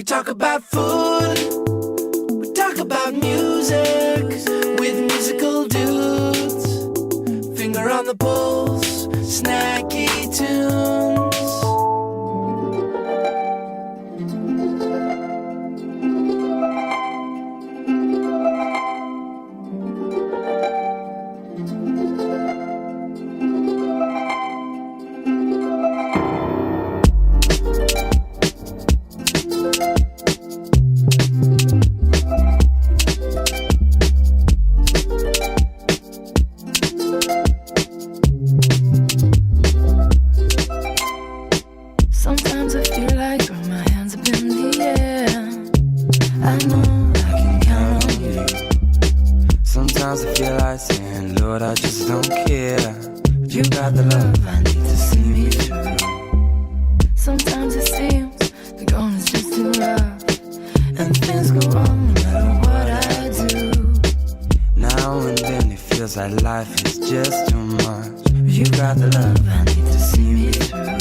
We talk about food, we talk about music, with musical dudes. Finger on the pulse, Snacky Tunes. Sometimes I feel like throwing my hands up in the air. I know I can count on you. Sometimes I feel like saying, Lord, I just don't care. But you got the love I need to see me through. Sometimes it seems the going is just too rough, and things go wrong no matter what I do. Now and then it feels like life is just too much. But you got the love I need to see me through.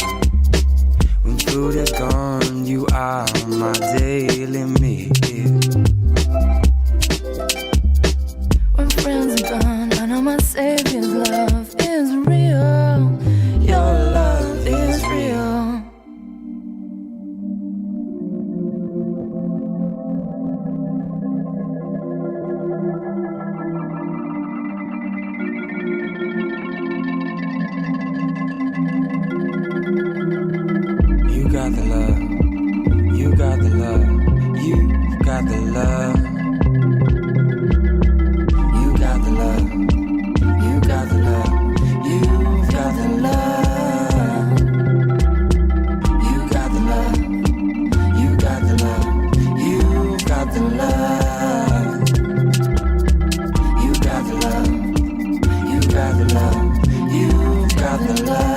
When food is gone, you are my daily meal. When friends are gone, I know my Savior's love is real. Your love is real. You got the love, you got the love, you got the love. You got the love, you got the love, you got the love. You got the love, you got the love, you got the love. You got the love, you got the love, you got the love.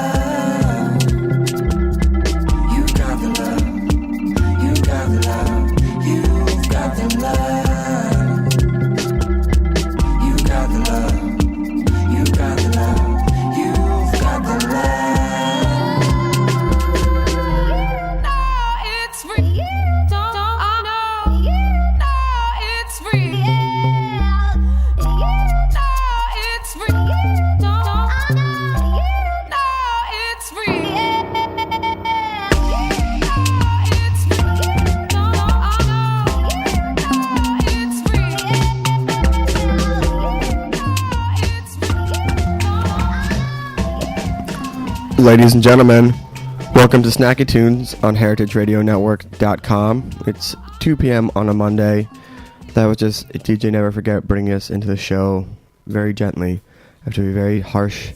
Ladies and gentlemen, welcome to Snacky Tunes on heritageradionetwork.com. It's 2 p.m. on a Monday. That was just DJ Never Forget bringing us into the show very gently after a very harsh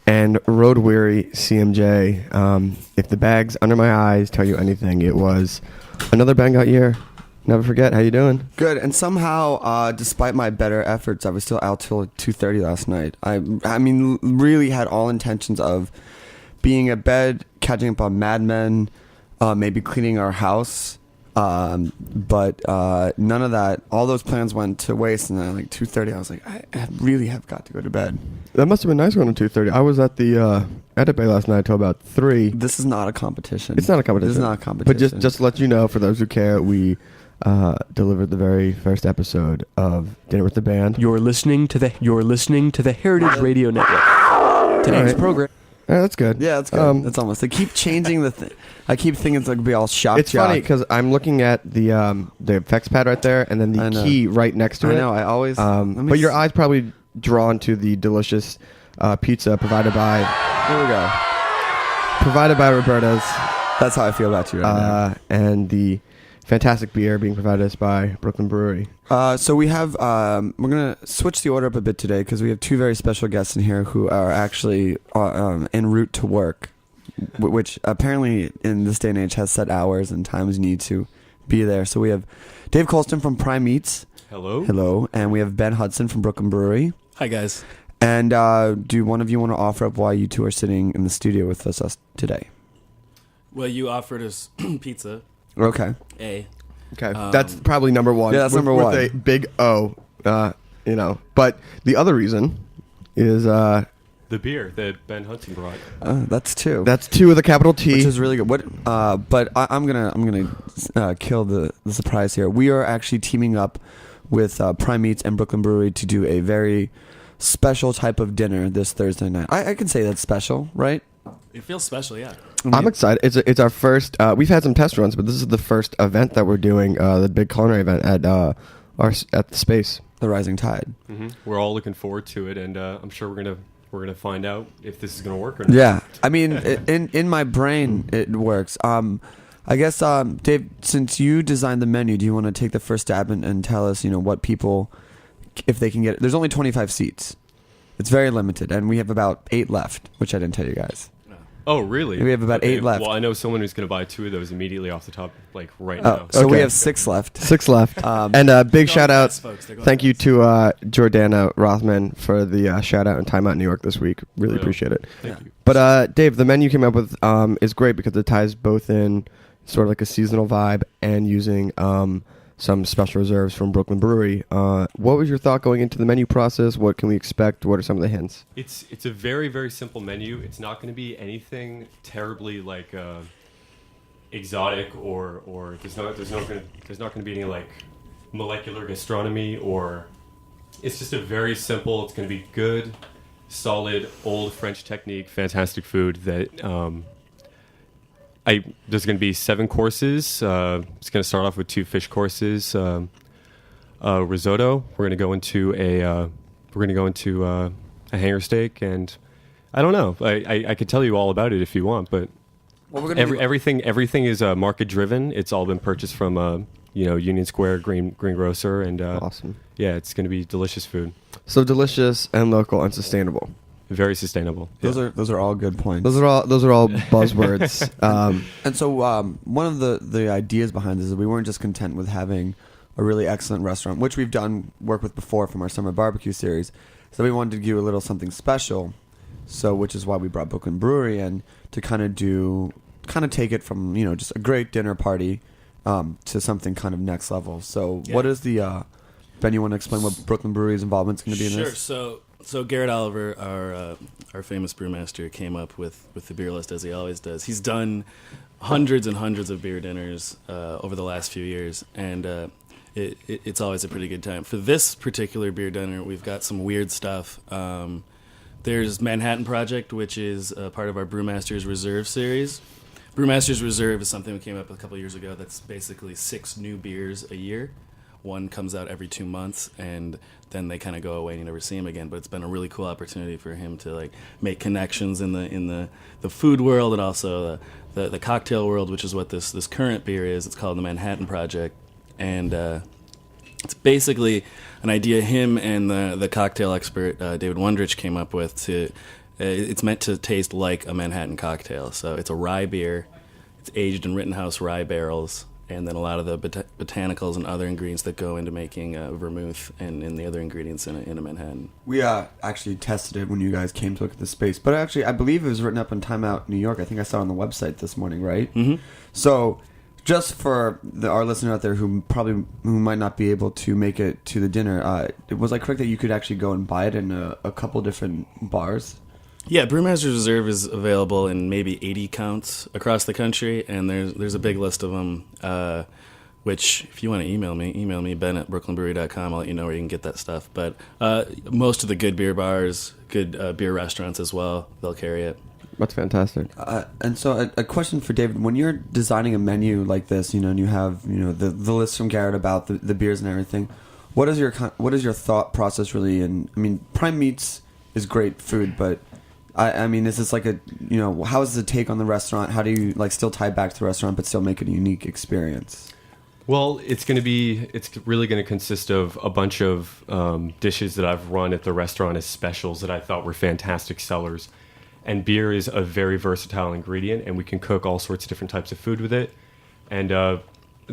and road-weary CMJ. If the bags under my eyes tell you anything, it was another bang-out year. Never Forget, how you doing? Good, and somehow, despite my better efforts, I was still out till 2:30 last night. I mean, really had all intentions of being at bed, catching up on Mad Men, maybe cleaning our house, but none of that. All those plans went to waste, and then like 2:30, I was like, I really have got to go to bed. That must have been nice going to 2:30. I was at the Edit Bay last night till about 3. This is not a competition. It's not a competition. This is not a competition. But just to let you know, for those who care, we delivered the very first episode of Dinner with the Band. You're listening to the Heritage Radio Network. Today's program. Yeah, that's good. Yeah, that's good. That's almost. They keep changing the thing. I keep thinking it's going to be all shock. It's funny because I'm looking at the effects pad right there, and then the key right next to it. I know. I always. But your eyes probably drawn to the delicious pizza provided by. Here we go. Provided by Roberta's. That's how I feel about you right now. And the fantastic beer being provided us by Brooklyn Brewery. So we have, we're going to switch the order up a bit today because we have two very special guests in here who are actually en route to work, which apparently in this day and age has set hours and times you need to be there. So we have Dave Colston from Prime Meats. Hello. Hello. And we have Ben Hudson from Brooklyn Brewery. Hi, guys. And do one of you want to offer up why you two are sitting in the studio with us today? Well, you offered us pizza. Okay. Okay, that's probably number one. Yeah, that's number one. With a big O, But the other reason is the beer that Ben Hudson brought. That's two. That's two with a capital T. Which is really good. But I'm gonna kill the surprise here. We are actually teaming up with Prime Meats and Brooklyn Brewery to do a very special type of dinner this Thursday night. I can say that's special, right? It feels special, yeah. I'm excited. It's our first. We've had some test runs, but this is the first event that we're doing. The big culinary event at the space, the Rising Tide. Mm-hmm. We're all looking forward to it, and I'm sure we're gonna find out if this is gonna work or not. Yeah, I mean, in my brain it works. I guess Dave, since you designed the menu, do you want to take the first stab and tell us, what people, if they can get it? There's only 25 seats. It's very limited, and we have about 8 left, which I didn't tell you guys. Oh, really? We have about 8 left. Well, I know someone who's going to buy 2 of those immediately off the top, like right now. So we Okay. have 6 left. 6 left. And a big shout out. Folks, Thank you to Jordana Rothman for the shout out and Time Out New York this week. Really appreciate it. Thank you. But Dave, the menu you came up with is great because it ties both in sort of like a seasonal vibe and using some special reserves from Brooklyn Brewery. What was your thought going into the menu process? What can we expect? What are some of the hints? It's a very, very simple menu. It's not going to be anything terribly like exotic or there's not going to be any like molecular gastronomy, or it's just a very simple. It's going to be good, solid, old French technique, fantastic food that. There's going to be 7 courses. It's going to start off with 2 fish courses. Risotto. We're going to go into a hanger steak, and I don't know. I could tell you all about it if you want, but everything is market driven. It's all been purchased from Union Square greengrocer, and Awesome. Yeah, it's going to be delicious food. So delicious and local and sustainable. Very sustainable. Those are all good points. Those are all buzzwords. And so one of the ideas behind this is we weren't just content with having a really excellent restaurant, which we've done work with before from our summer barbecue series. So we wanted to do a little something special. So which is why we brought Brooklyn Brewery in to kind of take it from just a great dinner party to something kind of next level. So what is the Ben? You want to explain what Brooklyn Brewery's involvement is going to be in this? Sure. So Garrett Oliver, our famous brewmaster, came up with the beer list as he always does. He's done hundreds and hundreds of beer dinners over the last few years, and it's always a pretty good time. For this particular beer dinner, we've got some weird stuff. There's Manhattan Project, which is part of our Brewmasters Reserve series. Brewmasters Reserve is something that came up a couple years ago that's basically 6 new beers a year. One comes out every 2 months, and then they kind of go away and you never see him again. But it's been a really cool opportunity for him to make connections in the food world and also the cocktail world, which is what this current beer is. It's called the Manhattan Project, and it's basically an idea him and the cocktail expert David Wondrich came up with. It's meant to taste like a Manhattan cocktail. So it's a rye beer. It's aged in Rittenhouse rye barrels. And then a lot of the botanicals and other ingredients that go into making vermouth and the other ingredients in a Manhattan. We actually tested it when you guys came to look at the space. But actually, I believe it was written up in Time Out New York. I think I saw it on the website this morning, right? Mm-hmm. So just for our listener out there who might not be able to make it to the dinner, was I correct that you could actually go and buy it in a couple different bars? Yeah, Brewmasters Reserve is available in maybe 80 counts across the country, and there's a big list of them, which if you want to email me, ben@brooklynbrewery.com. I'll let you know where you can get that stuff. But most of the good beer bars, good beer restaurants as well, they'll carry it. That's fantastic. And so a question for David. When you're designing a menu like this, and you have the list from Garrett about the beers and everything, what is your thought process really? And I mean, Prime Meats is great food, but I mean, is this like how is the take on the restaurant? How do you still tie back to the restaurant but still make it a unique experience? Well, it's really going to consist of a bunch of dishes that I've run at the restaurant as specials that I thought were fantastic sellers. And beer is a very versatile ingredient, and we can cook all sorts of different types of food with it. And the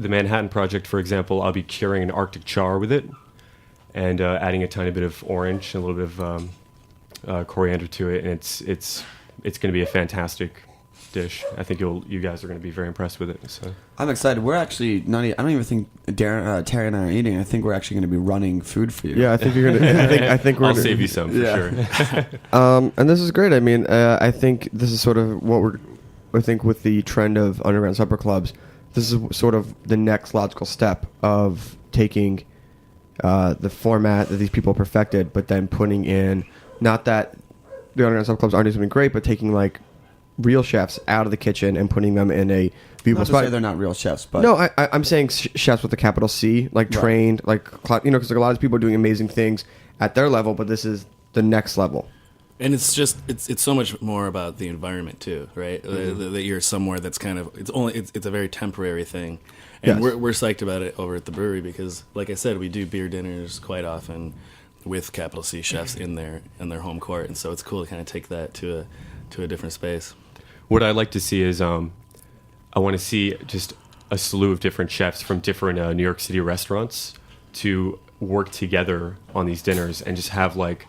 Manhattan Project, for example, I'll be curing an Arctic char with it and adding a tiny bit of orange and a little bit of coriander to it, and it's going to be a fantastic dish. I think you guys are going to be very impressed with it. So I'm excited. We're actually not. I don't even think Terry and I are eating. I think we're actually going to be running food for you. Yeah, I think you're gonna. I think we're. I'll save you some for sure. And this is great. I mean, I think this is sort of what I think with the trend of underground supper clubs, this is sort of the next logical step of taking the format that these people perfected, but then putting in, not that the underground supper clubs aren't doing something great, but taking like real chefs out of the kitchen and putting them in a viewable Not to spot. say they're not real chefs, but No, I'm saying chefs with a capital C, like trained, like, because like a lot of people are doing amazing things at their level, but this is the next level. And it's just it's so much more about the environment too, right? That you're somewhere that's kind of it's a very temporary thing, and Yes. we're psyched about it over at the brewery because, like I said, we do beer dinners quite often with capital C chefs in their home court, and so it's cool to kind of take that to a different space. What I like to see is I want to see just a slew of different chefs from different New York City restaurants to work together on these dinners and just have like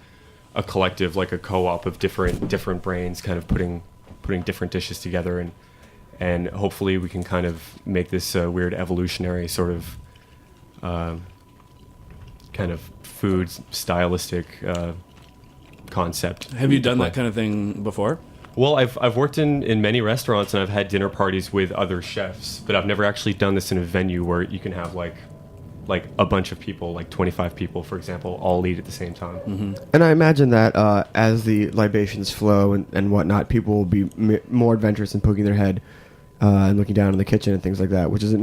a collective, like a co-op of different brains kind of putting different dishes together, and hopefully we can kind of make this weird evolutionary sort of kind of food stylistic concept. Have you done that kind of thing before? Well, I've worked in many restaurants and I've had dinner parties with other chefs, but I've never actually done this in a venue where you can have like a bunch of people, like 25 people, for example, all eat at the same time. Mm-hmm. And I imagine that as the libations flow and whatnot, people will be more adventurous in poking their head and looking down in the kitchen and things like that, which is,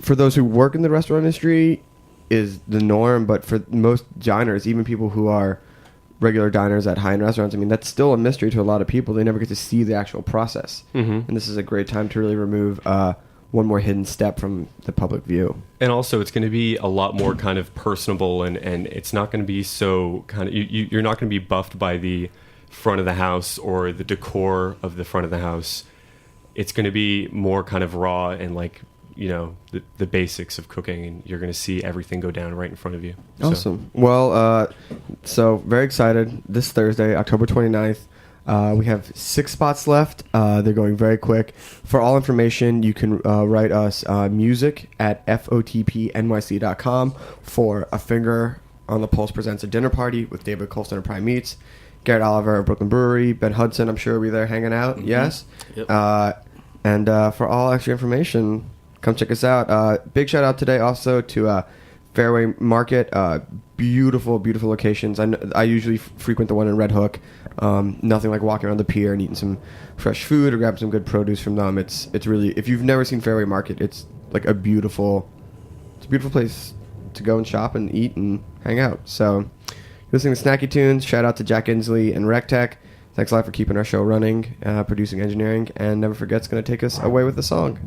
for those who work in the restaurant industry, is the norm. But for most diners, even people who are regular diners at high-end restaurants, I mean, that's still a mystery to a lot of people. They never get to see the actual process. Mm-hmm. And this is a great time to really remove one more hidden step from the public view. And also, it's going to be a lot more kind of personable, and it's not going to be so kind of you're not going to be buffed by the front of the house or the decor of the front of the house. It's going to be more kind of raw and like the basics of cooking, and you're going to see everything go down right in front of you. Awesome. Well, so very excited. This Thursday, October 29th. We have 6 spots left. They're going very quick. For all information, you can write us music at fotpnyc.com for A Finger on the Pulse Presents a Dinner Party with David Colston of Prime Meats, Garrett Oliver of Brooklyn Brewery, Ben Hudson, I'm sure will be there hanging out. Mm-hmm. Yes. Yep. And for all extra information, come check us out. Big shout out today also to Fairway Market. Beautiful, beautiful locations. I usually frequent the one in Red Hook. Nothing like walking around the pier and eating some fresh food or grabbing some good produce from them. It's really, if you've never seen Fairway Market, it's like a beautiful place to go and shop and eat and hang out. So, listening to Snacky Tunes. Shout out to Jack Inslee and RecTech. Thanks a lot for keeping our show running, producing, engineering, and never forget, it's going to take us away with the song.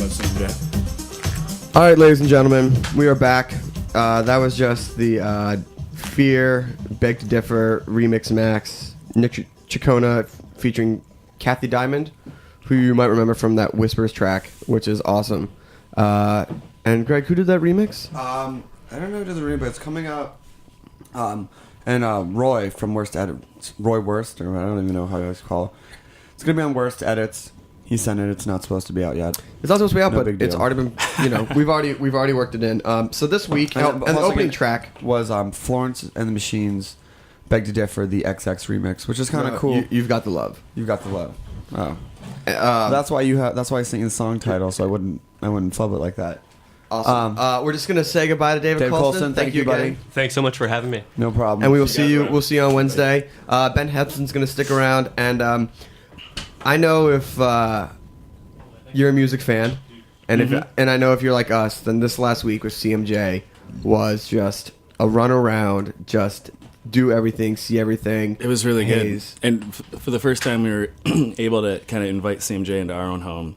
about CMJ. All right, ladies and gentlemen, we are back. That was just the Fear, Beg to Differ, Remix Max, Nick Chicona featuring Kathy Diamond, who you might remember from that Whispers track, which is awesome. And Greg, who did that remix? I don't know who did the remix, but it's coming out. And Roy from Worst Edits, Roy Worst, or I don't even know how you always call it. It's gonna be on Worst Edits. He sent it. It's not supposed to be out yet. It's not supposed to be out, No but big it's deal. already been. We've already worked it in. So this week, and the opening track was Florence and the Machine's "Beg to Differ," the XX remix, which is kind of cool. You've got the love. You've got the love. Oh, that's why That's why I sent you the song title, so I wouldn't flub it like that. Awesome. We're just gonna say goodbye to David Colston. Thank you, buddy. again. Thanks so much for having me. No problem. And we will see you. We'll see you on Wednesday. Ben Hepson's gonna stick around, and I know if you're a music fan, and and I know if you're like us, then this last week with CMJ was just a run around, just do everything, see everything. It was really haze. good. And for the first time, we were able to kind of invite CMJ into our own home.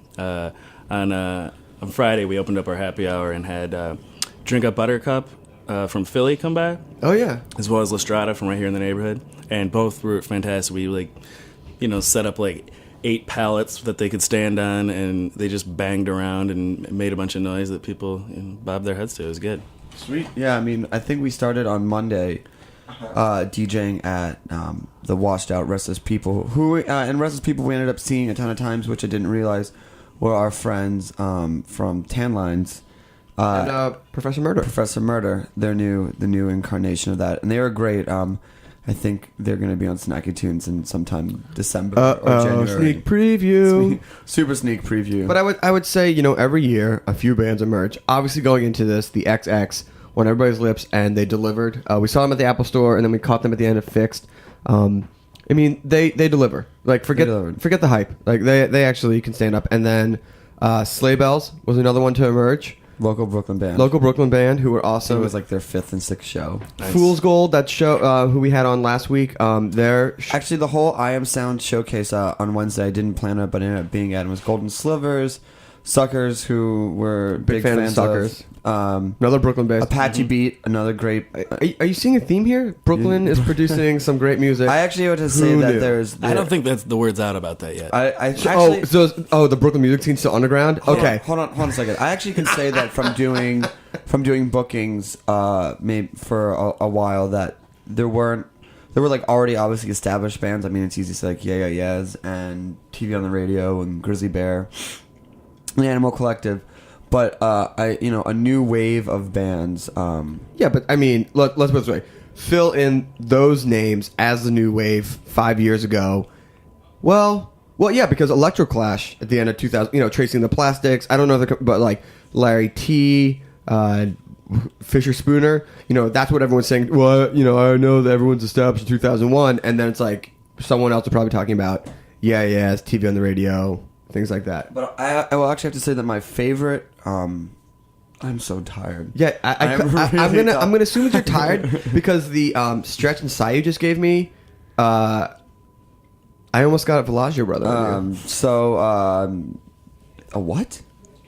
On Friday, we opened up our happy hour and had Drink Up Buttercup from Philly come by, Oh yeah. as well as Lestrada from right here in the neighborhood. And both were fantastic. We set up 8 pallets that they could stand on, and they just banged around and made a bunch of noise that people bobbed their heads to. It was good. Sweet. Yeah, I mean, I think we started on Monday DJing at the Washed Out Restless People, and Restless People we ended up seeing a ton of times, which I didn't realize were our friends from Tan Lines. And Professor Murder. Professor Murder, the new incarnation of that. And they were great. I think they're going to be on Snacky Tunes in sometime December or January. Sneak preview. Super sneak preview. But I would say, every year a few bands emerge. Obviously going into this, the XX on everybody's lips, and they delivered. We saw them at the Apple Store, and then we caught them at the end of Fixed. I mean, they deliver. Forget the hype. They actually can stand up. And then Sleigh Bells was another one to emerge. Local Brooklyn band. Who were awesome. It was their 5th and 6th show. Nice. Fool's Gold, that show who we had on last week. Actually, the whole I Am Sound showcase on Wednesday, I didn't plan it, but ended up being at it was Golden Slivers, Suckers, who were big fan of fans Suckers. of. Another Brooklyn based. Apache Beat, another great. Are you seeing a theme here? Brooklyn is producing some great music. I actually would say Who that knew? there's. I don't think that's the word's out about that yet. I actually. The Brooklyn music scene's still underground. Okay, Hold on a second. I actually can say that from doing bookings, maybe for a while, that there were already obviously established bands. I mean, it's easy to say Yeah Yeahs and TV on the Radio and Grizzly Bear, the Animal Collective. But a new wave of bands. yeah, but I mean, let's put it this way: fill in those names as the new wave 5 years ago. Well, yeah, because Electroclash at the end of 2000, Tracing the Plastics. I don't know, but Larry T, Fisher Spooner. That's what everyone's saying. Well, I know that everyone's established in 2001, and then it's someone else is probably talking about it's TV on the Radio. Things like that. But I will actually have to say that my favorite. I'm so tired. Yeah, I'm gonna assume that you're tired because the stretch and sigh you just gave me. I almost got a Bellagio brother. A what?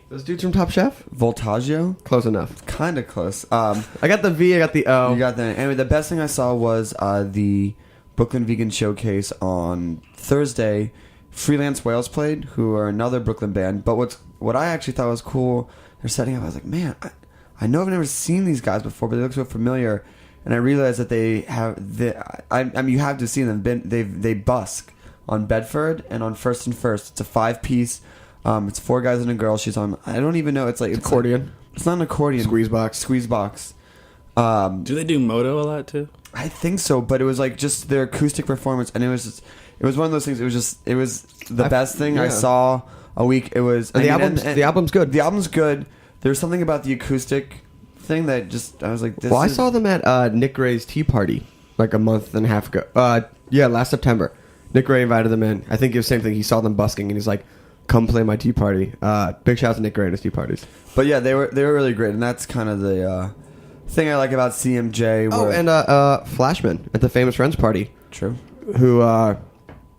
Those dudes from Top Chef. Voltaggio? Close enough. Kind of close. I got the V. I got the O. You got that. Anyway, the best thing I saw was the Brooklyn Vegan Showcase on Thursday. Freelance Whales played, who are another Brooklyn band. But what I actually thought was cool, they're setting up. I was like, man, I know I've never seen these guys before, but they look so familiar. And I realized that they have. I mean, you have to see them. They busk on Bedford and on First and First. It's a 5-piece. It's 4 guys and a girl. She's on. I don't even know. It's accordion. It's not an accordion. Squeeze box. Do they do Moto a lot too? I think so, but it was just their acoustic performance, and it was one of those things. It was the best thing I saw a week. It was the album's good. The album's good. There's something about the acoustic thing that I was like, I saw them at Nick Gray's tea party a month and a half ago. Last September. Nick Gray invited them in. I think it was the same thing. He saw them busking, and he's like, come play my tea party. Big shout out to Nick Gray and his tea parties. But yeah, they were really great, and that's kind of the thing I like about CMJ. And Flashman at the Famous Friends party. True. Who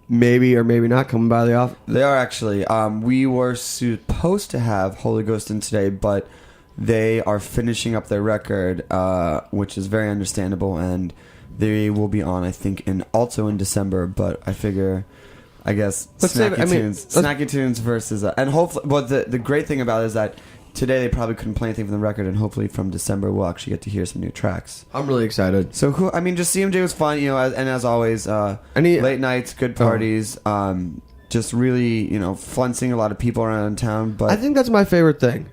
maybe or maybe not coming by the office? They are actually. We were supposed to have Holy Ghost in today, but they are finishing up their record, which is very understandable, and they will be on, I think, also in December. But I figure, I guess, Snacky Tunes versus, and hopefully, but the great thing about it is that today they probably couldn't play anything from the record, and hopefully from December we'll actually get to hear some new tracks. I'm really excited. So just CMJ was fun, and as always, late nights, good parties, just really, fun seeing a lot of people around town. But I think that's my favorite thing.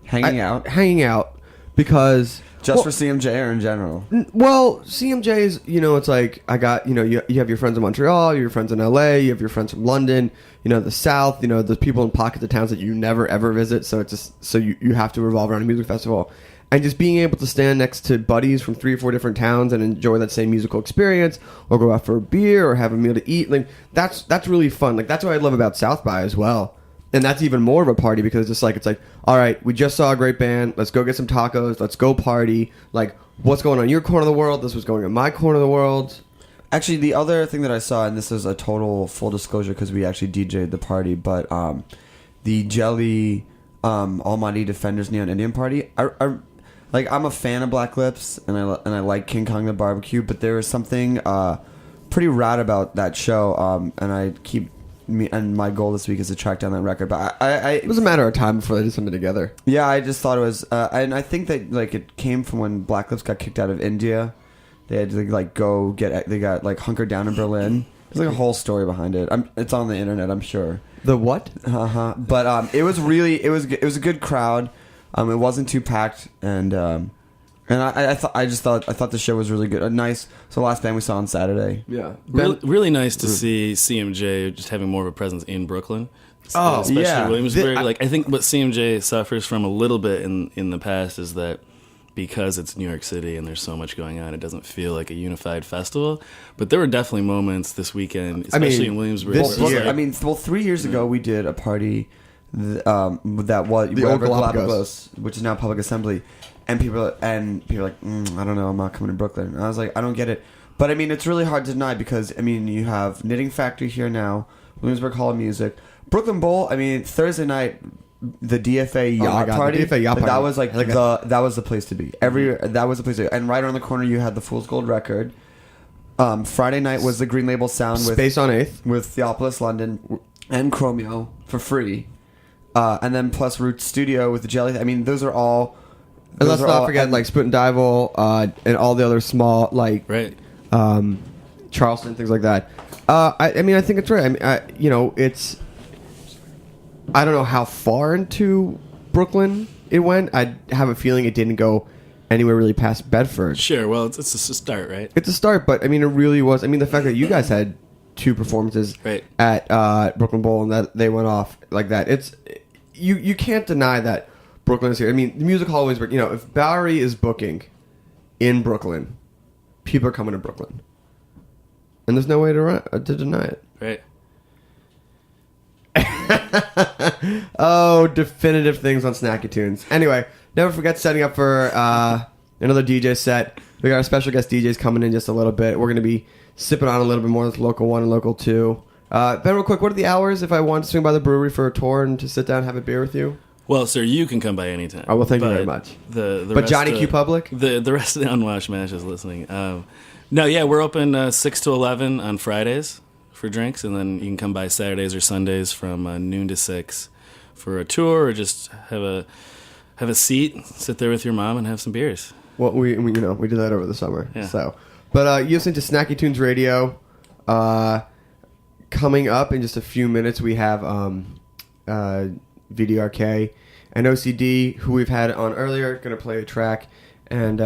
hanging out, because for CMJ or in general. Well, CMJ's, it's like I got, you have your friends in Montreal, your friends in LA, you have your friends from London, the South, the people in pockets of towns that you never ever visit. So it's just you have to revolve around a music festival, and just being able to stand next to buddies from 3 or 4 different towns and enjoy that same musical experience, or go out for a beer or have a meal to eat. Like that's really fun. Like that's what I love about South by as well. And that's even more of a party because it's like, all right, we just saw a great band. Let's go get some tacos. Let's go party. Like, what's going on in your corner of the world? This was going on in my corner of the world. Actually, the other thing that I saw, and this is a total full disclosure because we actually DJ'd the party, but the Jelly Almighty Defenders Neon Indian Party, I'm a fan of Black Lips, and I like King Kong the Barbecue, but there is something pretty rad about that show, and my goal this week is to track down that record. But it was a matter of time before they did something together. Yeah, I just thought it was, and I think that it came from when Black Lips got kicked out of India. They had to they got hunkered down in Berlin. There's a whole story behind it. It's on the internet, I'm sure. The what? But it was a good crowd. It wasn't too packed, and I thought the show was really good. Nice. So the last band we saw on Saturday. Yeah. Really nice to see CMJ just having more of a presence in Brooklyn. Oh, especially yeah. Williamsburg. I think what CMJ suffers from a little bit in the past is that because it's New York City and there's so much going on, it doesn't feel like a unified festival. But there were definitely moments this weekend, especially in Williamsburg. This year, 3 years ago we did a party that was the old Galapagos, which is now Public Assembly. And people are like, I don't know, I'm not coming to Brooklyn. And I was like, I don't get it. But it's really hard to deny because you have Knitting Factory here now, Williamsburg Hall of Music, Brooklyn Bowl. Friday night, the DFA yacht party. The DFA yacht party. That was that was the place to be. That was the place to be. And right around the corner, you had the Fool's Gold record. Friday night was the Green Label Sound with Space on 8th, with Theopolis London and Chromeo for free, and then plus Roots Studio with the Jelly. Those are all. And let's not forget Spoot and Dival and all the other small Charleston, things like that. I think it's right. It's. I don't know how far into Brooklyn it went. I have a feeling it didn't go anywhere really past Bedford. Sure. Well, it's a start, right? It's a start, but it really was. The fact that you guys had 2 performances at Brooklyn Bowl and that they went off like that. It's you can't deny that. Brooklyn is here. The music hall always work. If Bowery is booking in Brooklyn, people are coming to Brooklyn, and there's no way to deny it. Right. Oh, definitive things on Snacky Tunes. Anyway, never forget setting up for another DJ set. We got our special guest DJs coming in just a little bit. We're going to be sipping on a little bit more with Local 1 and Local 2. Ben, real quick, what are the hours if I want to swing by the brewery for a tour and to sit down and have a beer with you? Well, sir, you can come by anytime. Oh, well, thank you very much. But Johnny Q Public? The rest of the Unwashed Mash is listening. We're open 6 to 11 on Fridays for drinks, and then you can come by Saturdays or Sundays from noon to 6 for a tour, or just have a seat, sit there with your mom, and have some beers. Well, we did that over the summer. Yeah. So, but you listen to Snacky Tunes Radio. Coming up in just a few minutes, we have VDRK and OCD, who we've had on earlier, going to play a track. And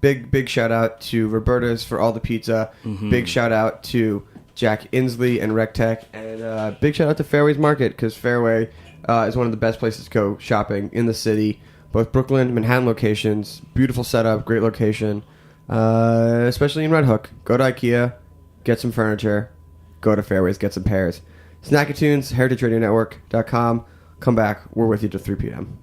big shout out to Roberta's for all the pizza. Mm-hmm. Big shout out to Jack Inslee and Rectech. And big shout out to Fairway's Market, because Fairway is one of the best places to go shopping in the city. Both Brooklyn, Manhattan locations. Beautiful setup, great location. Especially in Red Hook. Go to IKEA, get some furniture. Go to Fairways, get some pears. Snacky Tunes, heritageradionetwork.com. Come back. We're with you till 3 p.m.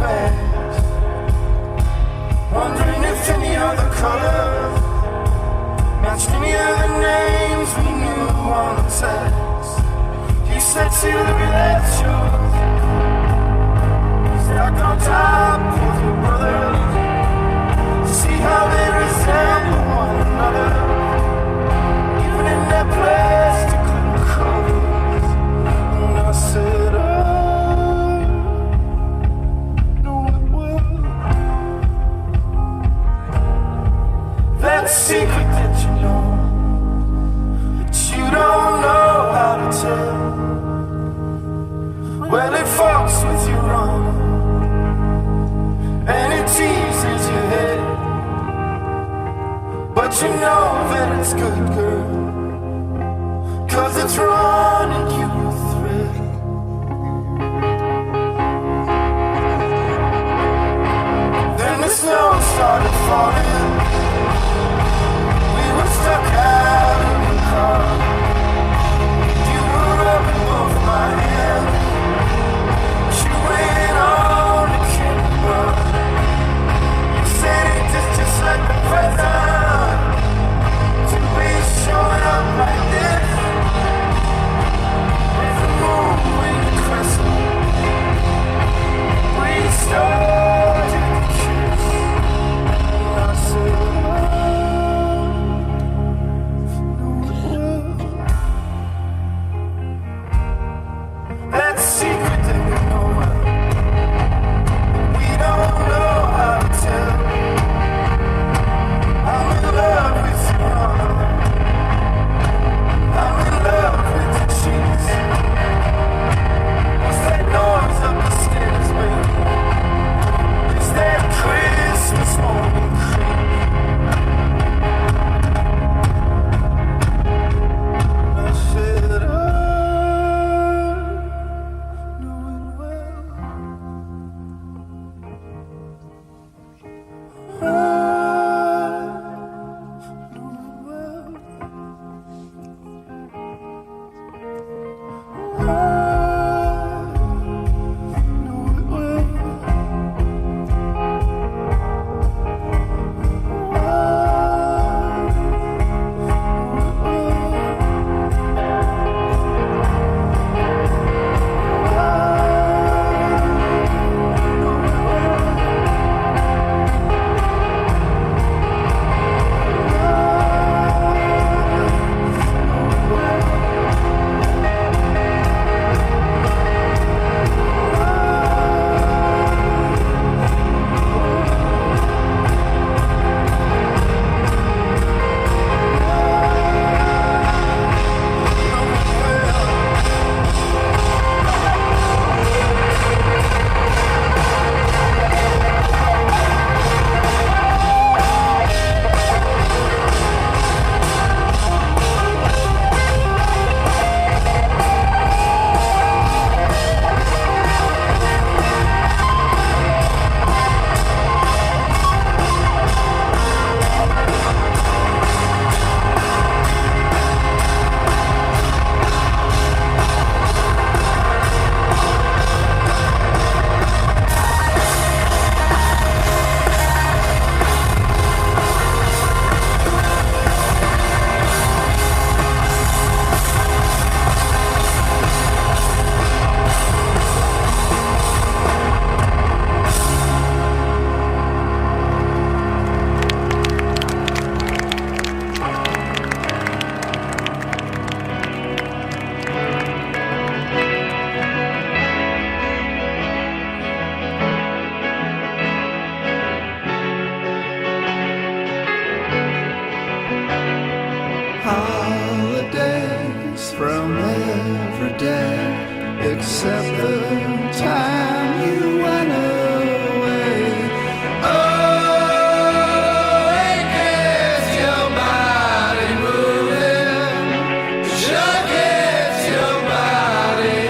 bags, wondering if any other colors matched any other names we knew on the text. He said, Sylvia, that's yours. Stacked on top with your brothers. See how they resemble one another, even in their plastic little covers. And I said, I know it well. That secret that you know, that you don't know how to tell. Well, it fucks with your honor, and it teases your head. But you know that it's good, girl, 'cause it's running you a thread. Then the snow started falling. We were stuck out in the car. You were rubbing both my hands. You went on the camera. You said it just like the present. To be showing up like this. There's a moon in the crescent. We started to kiss. And I said, that secret that we know, we don't know how to tell. I'm in love with you, I'm in love with your cheeks. What's that noise up the stairs, baby? It's that Christmas morning creep. I said, I know it well. I know it well. I know it well. Holidays from every day, except the time you went away. Oh, it gets your body moving, sure gets your body.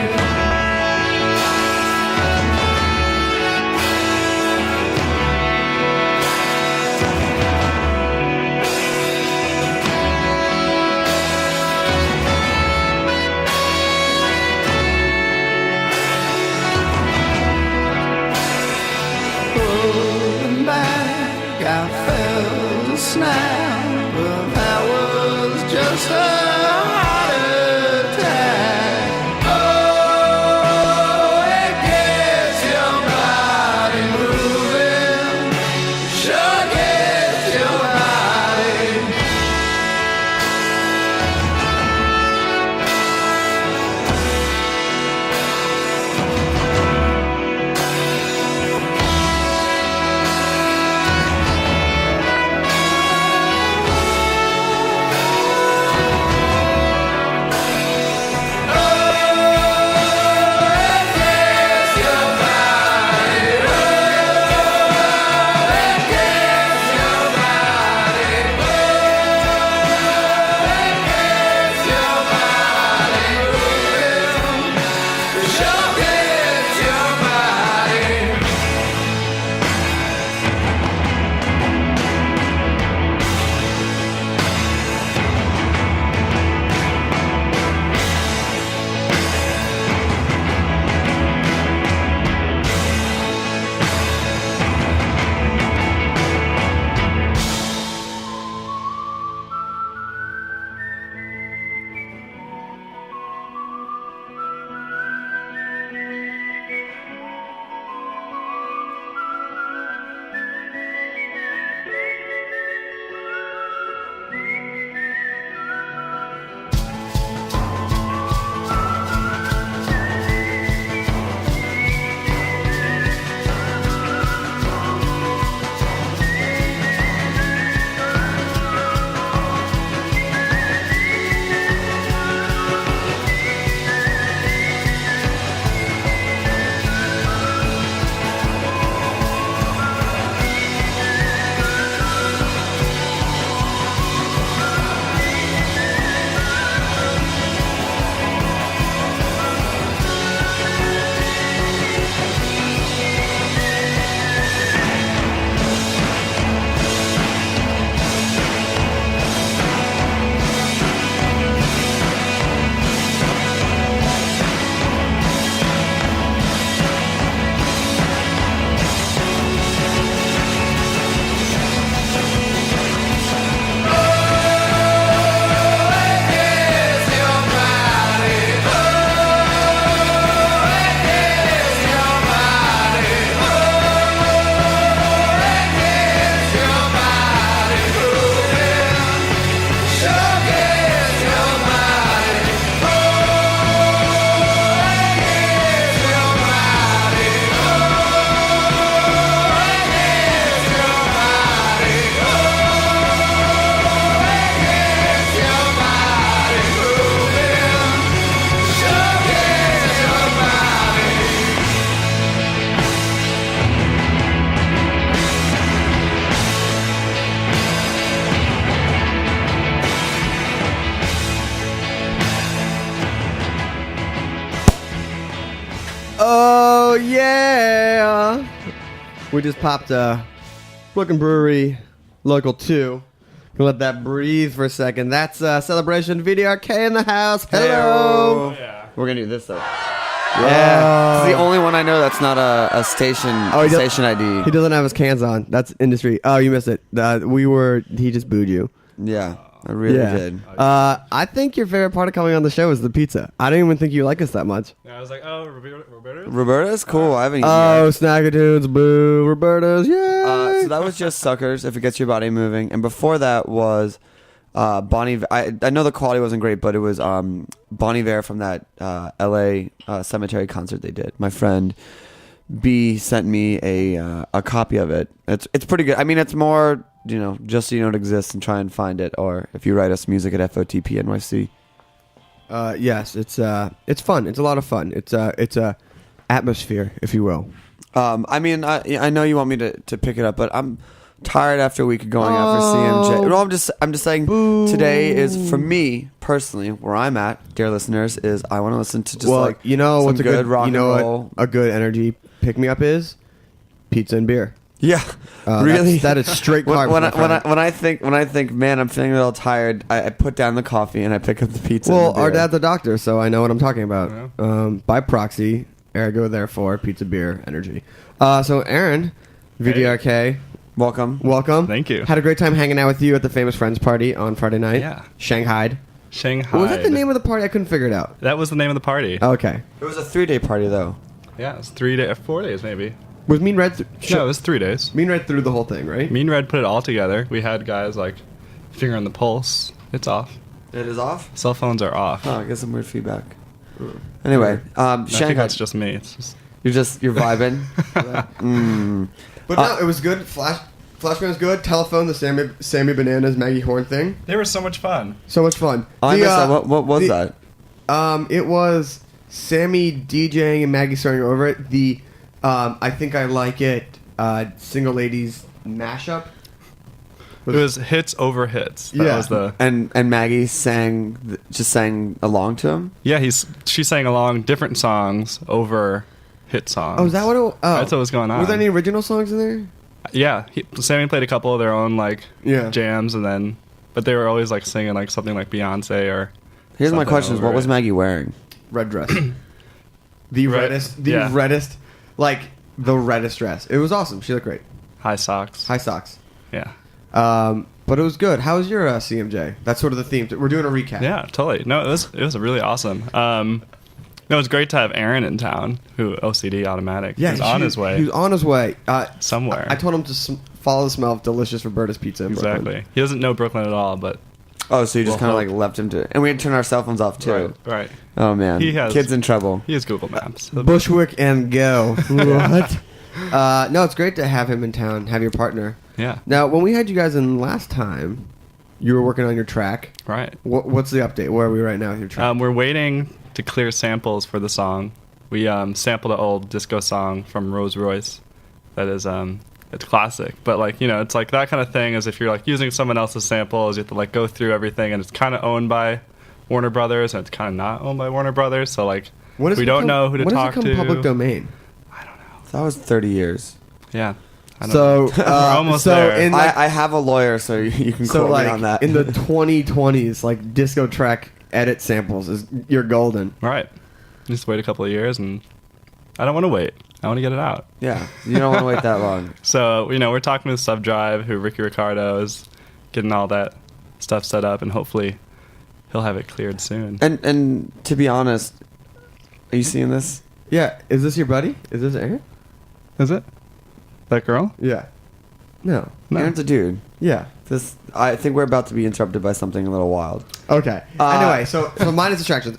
Oh, yeah. We just popped Brooklyn Brewery, Local 2. We'll let that breathe for a second. That's Celebration VDRK in the house. Hello. Hey-o. We're going to do this, though. Yeah. It's the only one I know that's not a station station ID. He doesn't have his cans on. That's industry. Oh, you missed it. He just booed you. Yeah, I really did. I think your favorite part of coming on the show is the pizza. I didn't even think you like us that much. Yeah, I was like, oh, Roberta? Roberta's cool. I haven't eaten Oh, yet. Snacky Tunes, boo. Roberta's, yeah. So that was just Suckers, If It Gets Your Body Moving. And before that was Bonnie. I know the quality wasn't great, but it was Bonnie Vare from that L.A. Cemetery concert they did. My friend B sent me a copy of it. It's pretty good. I mean, it's more, just so you know it exists and try and find it. Or if you write us music at FOTP NYC. Yes, it's fun. It's a lot of fun. It's a atmosphere, if you will. I mean, I know you want me to pick it up, but I'm tired after a week of going out for CMJ. No, I'm just saying today is, for me personally, where I'm at, dear listeners, is I want to listen to just what's a good rock and roll. What a good energy pick me up is pizza and beer. Yeah, really. That is straight carbs. When I think, man, I'm feeling a little tired. I put down the coffee and I pick up the pizza. Well, and the our beer. dad's a doctor, so I know what I'm talking about. By proxy, ergo therefore, pizza, beer, energy. So Aaron, VDRK. Welcome. Thank you. Had a great time hanging out with you at the Famous Friends party on Friday night. Yeah. Shanghai. Was that the name of the party? I couldn't figure it out. That was the name of the party. Okay. It was a 3-day party, though. Yeah, it was 4 days maybe. Was Mean Red? No, it was 3 days. Mean Red threw the whole thing, right? Me and Red put it all together. We had guys like finger on the pulse. It's off. It is off? Cell phones are off. Oh, I get some weird feedback. Anyway, I think Shanghai. that's just me. It's just You're vibing. But no, it was good. Flashbang was good. Telephone, the Sammy Bananas, Maggie Horn thing. they were so much fun. So much fun. I missed that. What was that? It was Sammy DJing and Maggie starting over it. The I Think I Like It Single Ladies mashup. It was hits over hits. That was the And Maggie just sang along to him. yeah. She sang along different songs over hit songs. Oh, is that what it was? Oh. That's what was going on. Were there any original songs in there? Yeah, Sammy played a couple of their own Yeah. jams, but they were always like singing like something like Beyonce or. Here's my something question: over what was it. Maggie wearing? Red dress. The Red- reddest, yeah. the reddest dress. It was awesome. She looked great. High socks. High socks. Yeah. But it was good. How was your CMJ? That's sort of the theme. We're doing a recap. Yeah, totally. No, it was really awesome. No, it was great to have Aaron in town, who OCD automatic. Yeah, He was on his way He was on his way. somewhere. I told him to follow the smell of delicious Roberta's pizza. In Brooklyn. Exactly. He doesn't know Brooklyn at all, but Oh, so you just Well, kind of like left him to, and we had to turn our cell phones off too. right. Oh man, He has- kids in trouble. He has Google Maps. Bushwick and go. What? No, it's great to have him in town. Have your partner. Yeah. Now, when we had you guys in last time, you were working on your track. Right. What's the update? Where are we right now with your track? We're waiting to clear samples for the song. We sampled an old disco song from Rolls Royce. That is it's classic, but it's like that kind of thing. Is if you're like using someone else's samples, you have to like go through everything, and it's kind of owned by Warner Brothers, and it's kind of not owned by Warner Brothers. So like we don't know who to talk to. When does it become public domain? That was 30 years. Yeah. I don't So know. We're almost there. In I have a lawyer, so you can so quote like me on that. in the 2020s, like disco track edit samples you're golden. Right. Just wait a couple of years, and I don't want to wait. I want to get it out. Yeah, you don't want to wait that long. So, we're talking with Subdrive, who Ricky Ricardo is getting all that stuff set up, and hopefully he'll have it cleared soon. And to be honest, are you seeing this? Yeah, is this your buddy? Is this Aaron? Is it? That girl? Yeah. No. No. Aaron's a dude. Yeah. I think we're about to be interrupted by something a little wild. Okay. Anyway, so minus distractions.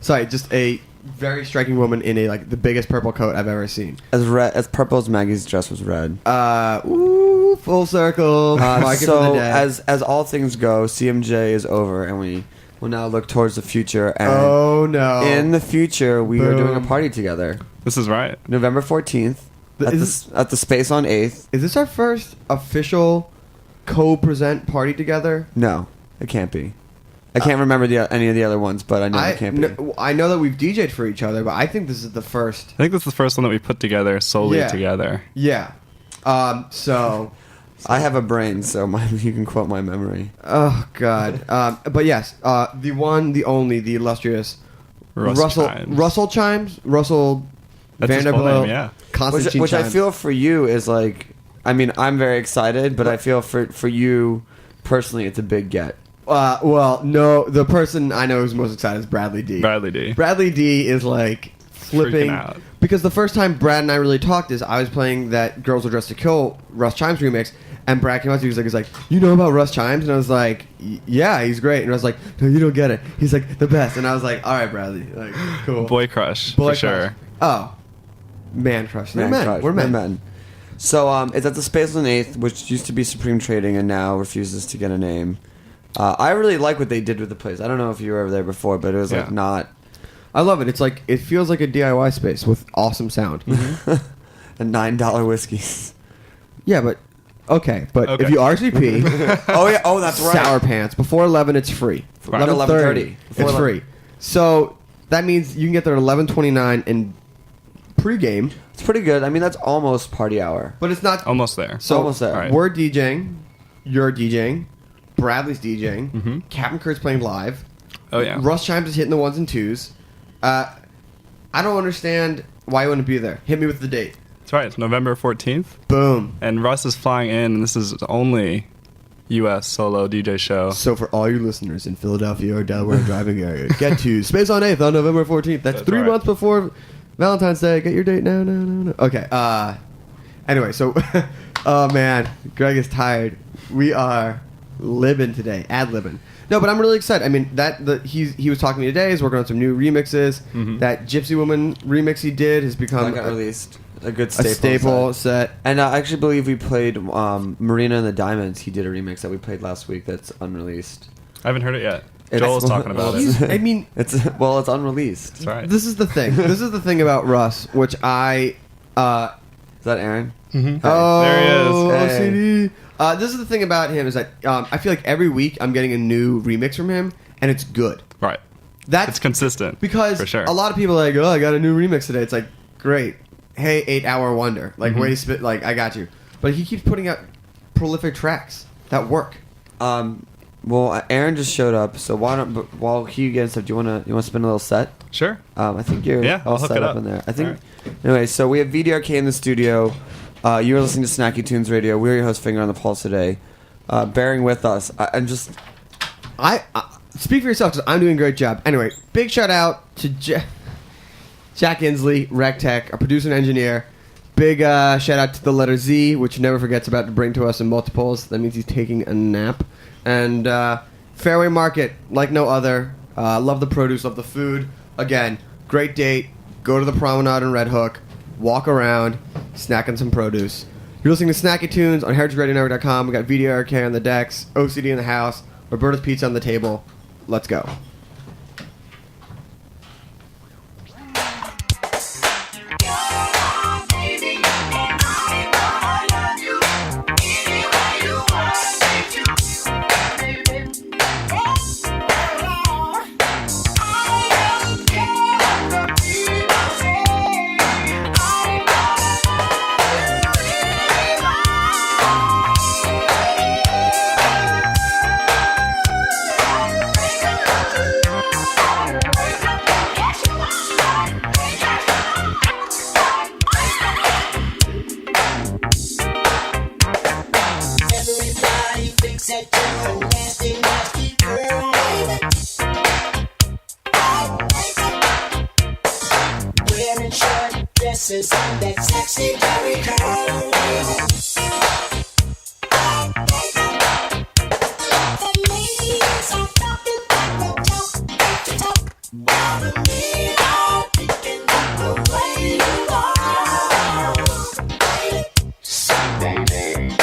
Sorry, just a very striking woman in the biggest purple coat I've ever seen. As purple as Maggie's dress was red. Full circle. Mark it for the So day. as all things go, CMJ is over, and we will now look towards the future. And oh no! in the future, we are doing a Boom. party together. This is right. November 14th at the Space on 8th. Is this our first official co-present party together? No, it can't be. I can't remember any of the other ones, but I know it can't be. I know that we've DJ'd for each other, but I think this is the first. I think this is the first one that we put together solely Yeah. together. Yeah. So. I have a brain, so you can quote my memory. Oh God. But yes, the one, the only, the illustrious Russell Chimes. Russell That's his full Vanderbilt. name, yeah. Constantine Which I Chimes. feel for you is like, I mean, I'm very excited, but I feel for you personally, it's a big get. Well, no, the person I know who's most excited is Bradley D. Bradley D. Bradley D is like flipping Freaking out. because the first time Brad and I really talked is I was playing that Girls Are Dressed to Kill Russ Chimes remix, and Brad came up to me, he was like, you know about Russ Chimes? And I was like, yeah, he's great. And I was like, no, you don't get it. He's like the best. And I was like, all right, Bradley, like cool. Boy crush, Boy for crush. sure. Oh, man crush. We're Man men. crush. We're men. So it's at the Space on 8th, which used to be Supreme Trading and now refuses to get a name. I really like what they did with the place. I don't know if you were ever there before, but it was like not... I love it. It's like, it feels like a DIY space with awesome sound. and $9 whiskeys. Yeah, but okay. If you RSVP, Oh yeah, oh that's right. Sour Pants before 11, it's free. Right. 11:30. It's free. So that means you can get there at 11:29 and pregame, It's pretty good. I mean, that's almost party hour. but it's not. Almost there. So almost there. Right. we're DJing, you're DJing, Bradley's DJing, Captain Kurt's playing live. Oh yeah. Russ Chimes is hitting the ones and twos. I don't understand why you wouldn't be there. Hit me with the date. That's right. It's November 14th, Boom. and Russ is flying in, and this is the only U.S. solo DJ show. So for all you listeners in Philadelphia or Delaware driving area, get to Space on 8th on November 14th. That's 3 right. months before Valentine's Day. Get your date now. No. Okay. Anyway, so oh man, Greg is tired. We are living today, ad-libbing. No, but I'm really excited. I mean, he was talking to me today. He's working on some new remixes. That Gypsy Woman remix he did has become That got released. A good a staple set. And I actually believe we played Marina and the Diamonds. He did a remix that we played last week that's unrunreleased. I haven't heard it yet. It's- Joel's talking about it. He's- I mean, It's unreleased. That's right. this is the thing. This is the thing about Russ, which I. Is that Aaron? Oh, There he is. OCD. This is the thing about him is that I feel like every week I'm getting a new remix from him, and it's good. Right. That's It's consistent. because for sure. a lot of people are like, oh, I got a new remix today. It's like, great. Hey, 8-hour wonder. Like, way to spit. Like, I got you. But he keeps putting out prolific tracks that work. Well, Aaron just showed up, so while he gets up, do you want to spin a little set? Sure. I think you're I'll all hook set it up up. in there. I think. All right. Anyway, so we have VDRK in the studio. You're listening to Snacky Tunes Radio. We're your host, Finger on the Pulse today. Bearing with us. I'm just. I speak for yourself because I'm doing a great job. Anyway, big shout out to Jack Inslee, Rec Tech, our producer and engineer. Big shout out to the letter Z, which he never forgets about to bring to us in multiples. That means he's taking a nap. And Fairway Market, like no other. Love the produce, love the food. Again, great date. Go to the promenade in Red Hook. Walk around, snack on some produce. You're listening to Snacky Tunes on heritageradionetwork.com. We got VDRK on the decks, OCD in the house, Roberta's Pizza on the table. Let's go. Everybody thinks that you're a nasty, nasty girl. Wearing short dresses and that sexy Jerry curl. The ladies are talking about the talk. While the men are thinking about the way you are. So baby.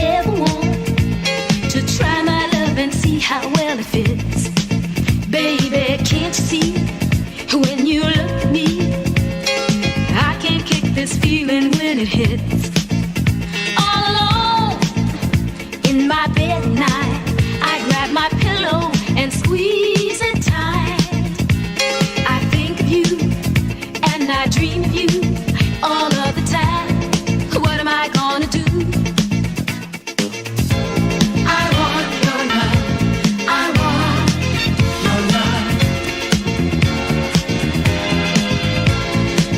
ever want to try my love and see how well it fits. Baby, can't you see when you look at me? I can't kick this feeling when it hits. All alone in my bed at night, I grab my pillow and squeeze it tight. I think of you and I dream of you all of the time. What am I gonna do? I want your love. I want your love.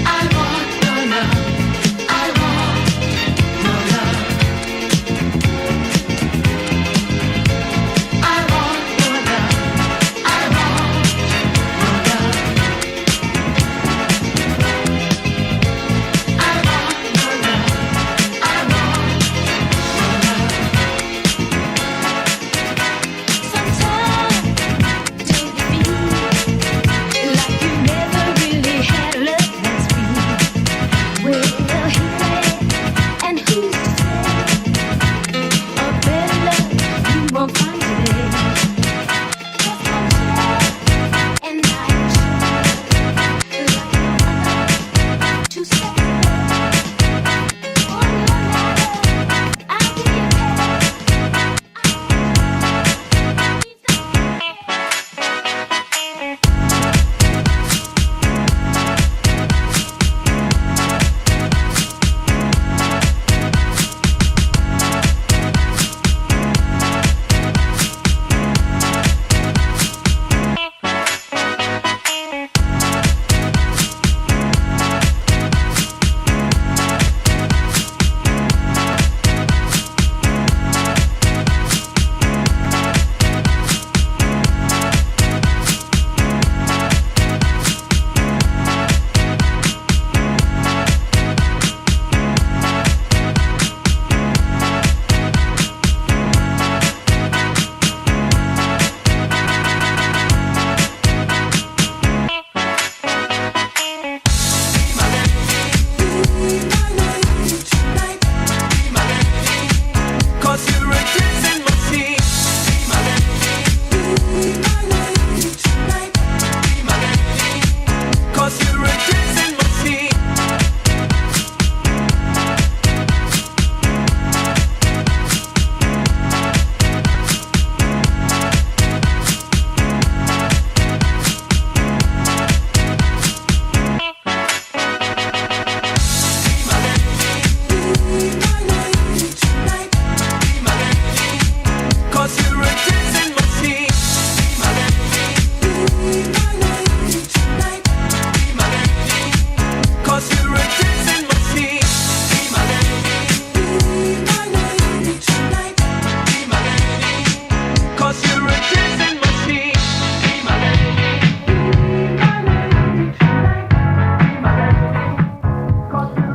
I want your love. I want your love. I want your love. I want your love. I want your love. I want sometimes don't you feel like you never really had a love that's real? Well, here and who's to say a better love you won't find today? 'Cause I'm sure and I'm sure like no other to say on your ladder I give you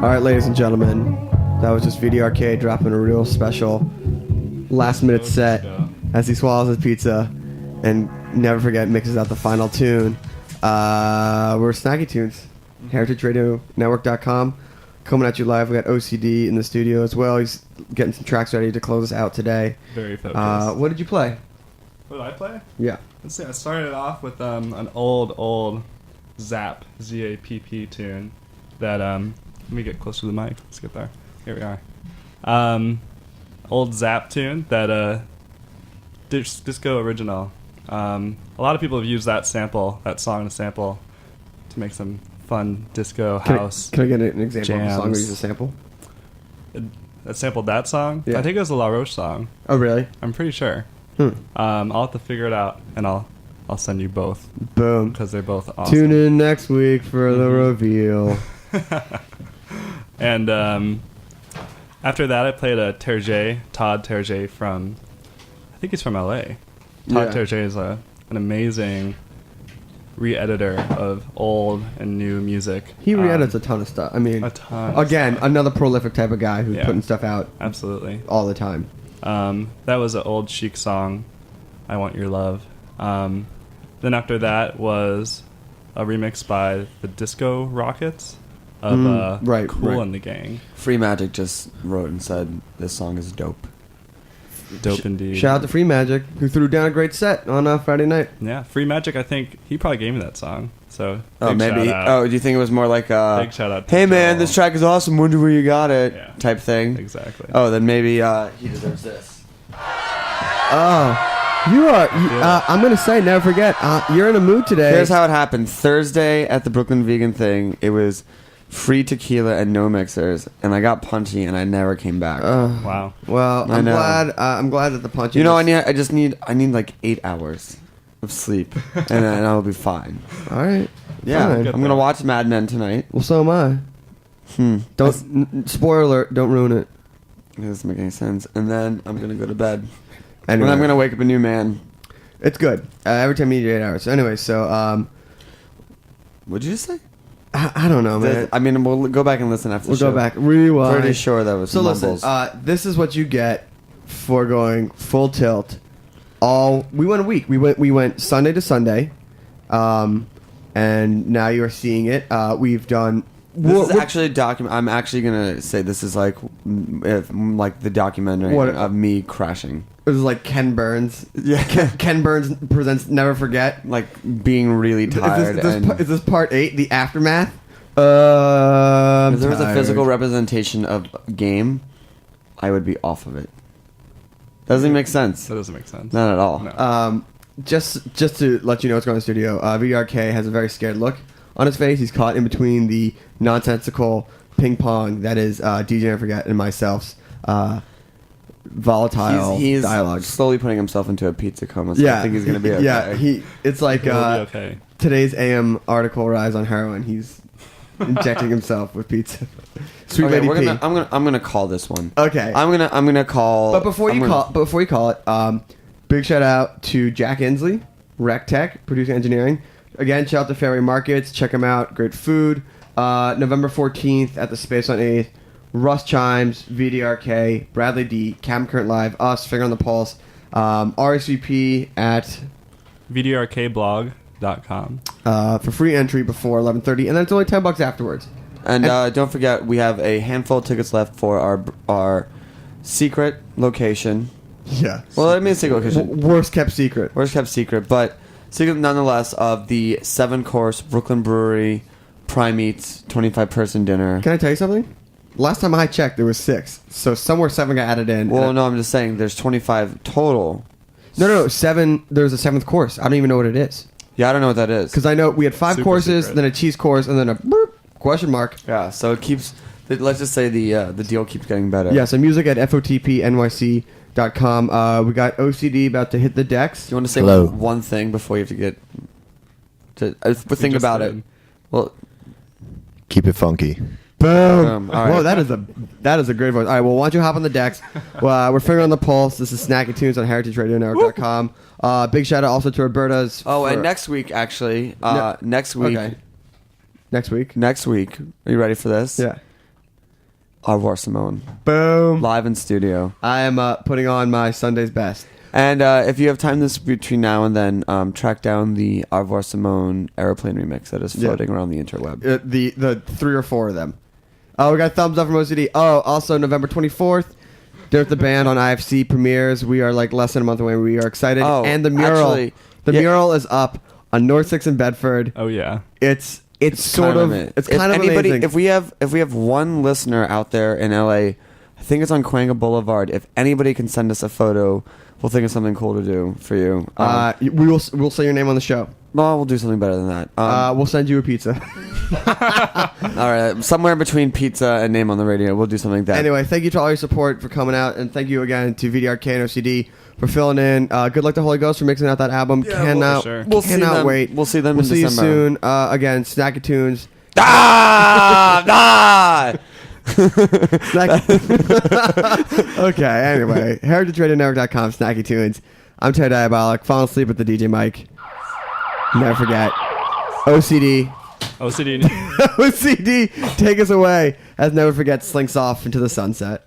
All right, ladies and gentlemen, that was just VDRK dropping a real special last-minute set as he swallows his pizza and never forget mixes out the final tune. We're Snacky Tunes, heritageradionetwork.com, coming at you live. We got OCD in the studio as well. He's getting some tracks ready to close us out today. Very focused. What did you play? What did I play? Yeah. Let's see. I started off with an old Zapp Z-A-P-P tune that let me get close to the mic. Let's get there. Here we are. Old Zapp tune that disco original. A lot of people have used that song to sample to make some fun disco house. Can I get an example jams. of a song where you use a sample? That sampled that song? Yeah. I think it was a La Roche song. Oh, really? I'm pretty sure. I'll have to figure it out, and I'll send you both. Boom. Because they're both awesome. Tune in next week for the reveal. And after that, I played Todd Terje from, I think he's from LA. Todd Terje is an amazing re-editor of old and new music. He re-edits a ton of stuff. I mean, a ton. Again, another prolific type of guy who's putting stuff out absolutely all the time. That was an old Chic song, I Want Your Love. Then after that was a remix by the Disco Rockets of Cool and the Gang. Free Magic just wrote and said this song is dope. Dope indeed. Shout out to Free Magic, who threw down a great set on Friday night. Yeah, Free Magic. I think he probably gave me that song. So Oh, big maybe. shout out. Oh, do you think it was more like Big shout out to hey man, Joel. this track is awesome. Wonder where you got it, Yeah. type thing. Exactly. Oh, then maybe he deserves this. Oh, you are. I'm gonna say, never forget. You're in a mood today. Here's how it happened. Thursday at the Brooklyn Vegan thing, it was free tequila and no mixers, and I got punchy, and I never came back. Wow. Well, I I'm know. glad. I'm glad that the punch. You know, I need like 8 hours of sleep, and then I'll be fine. All right. Yeah, Fine. I'm gonna watch Mad Men tonight. Well, so am I. Don't spoiler alert. Don't ruin it. It doesn't make any sense. And then I'm gonna go to bed. Anyway, And I'm gonna wake up a new man. It's good. Every time you need 8 hours. So anyway, so What'd you just say? I don't know, man. I mean, we'll go back and listen after We'll the show. go back. Rewind. Pretty sure that was So mumbles. listen, this is what you get for going full tilt. We went a week. We went Sunday to Sunday, and now you are seeing it. We've done. This is actually a document. I'm actually gonna say this is like the documentary What? of me crashing. It was like Ken Burns. Yeah. Ken Burns presents Never Forget. Like being really tired. Is this part 8? The aftermath. If there was a tired. physical representation of game, I would be off of it. Doesn't make sense. That doesn't make sense. Not at all. No. Just to let you know what's going on in the studio, VDRK has a very scared look on his face. He's caught in between the nonsensical ping pong that is DJ Never Forget and myself's volatile He's dialogue. slowly putting himself into a pizza coma. So I think he's gonna be okay. Yeah, it's like He'll be okay. today's AM article rise on heroin. He's injecting himself with pizza. Sweet Okay, Lady P. I'm gonna call this one. Okay. I'm gonna call. But before you call it, big shout out to Jack Inslee, Rec Tech, producing engineering. Again, shout out to Fairway Markets. Check them out. Great food. November 14th at the Space on 8th. Russ Chimes, VDRK, Bradley D, Cam Current Live, us, Finger on the Pulse, RSVP at VDRKblog.com. For free entry before 11:30, and then it's only $10 afterwards. And don't forget, we have a handful of tickets left for our secret location. Yeah. Well, I mean, secret location. Worst kept secret. Worst kept secret, but secret nonetheless of the 7-course Brooklyn Brewery Prime Eats 25-person dinner. Can I tell you something? Last time I checked, there was 6. So somewhere 7 got added in. Well, no, I'm just saying there's 25 total. No, 7. There's a 7th course. I don't even know what it is. Yeah, I don't know what that is. Because I know we had 5 Super courses, secret. then a cheese course, and then a question mark. Yeah, so it keeps. Let's just say the deal keeps getting better. Yeah, so music at FOTPNYC.com. We got OCD about to hit the decks. Do you want to say Hello. one thing before you have to get to think just about did. it? Well, Keep it funky. Boom! all right. Whoa, that is a great voice. All right, well, why don't you hop on the decks? We're Finger on the Pulse. This is Snacky Tunes on HeritageRadioNetwork.com. Big shout out also to Roberta's. and next week actually, next week, Okay. Next week. Are you ready for this? Yeah. Au revoir, Simone. Boom. Live in studio. I am putting on my Sunday's best. And if you have time this between now and then, track down the Au revoir, Simone aeroplane remix that is floating around the interweb. The 3 or 4 of them. Oh, we got thumbs up from OCD. Oh, also November 24th, there's the band on IFC premieres. We are like less than a month away. We are excited. Oh, and the mural, actually, mural is up on North 6 in Bedford. Oh, yeah. It's sort of it's kind of amazing. If we have one listener out there in LA, I think it's on Cahuenga Boulevard. If anybody can send us a photo, we'll think of something cool to do for you. we'll say your name on the show. Well, we'll do something better than that. We'll send you a pizza. All right, somewhere between pizza and name on the radio, we'll do something like that. Anyway, thank you to all your support for coming out, and thank you again to VDRK and OCD for filling in. Good luck to Holy Ghost for mixing out that album. We'll see them. Wait. We'll see them. We'll in see December. you soon. Again, Snacky Tunes. Okay, anyway, HeritageRadioNetwork.com, Snacky Tunes. I'm Ted Diabolic. Fall asleep with the DJ Mike. Never forget. OCD. OCD. OCD, take us away as Never Forget slinks off into the sunset.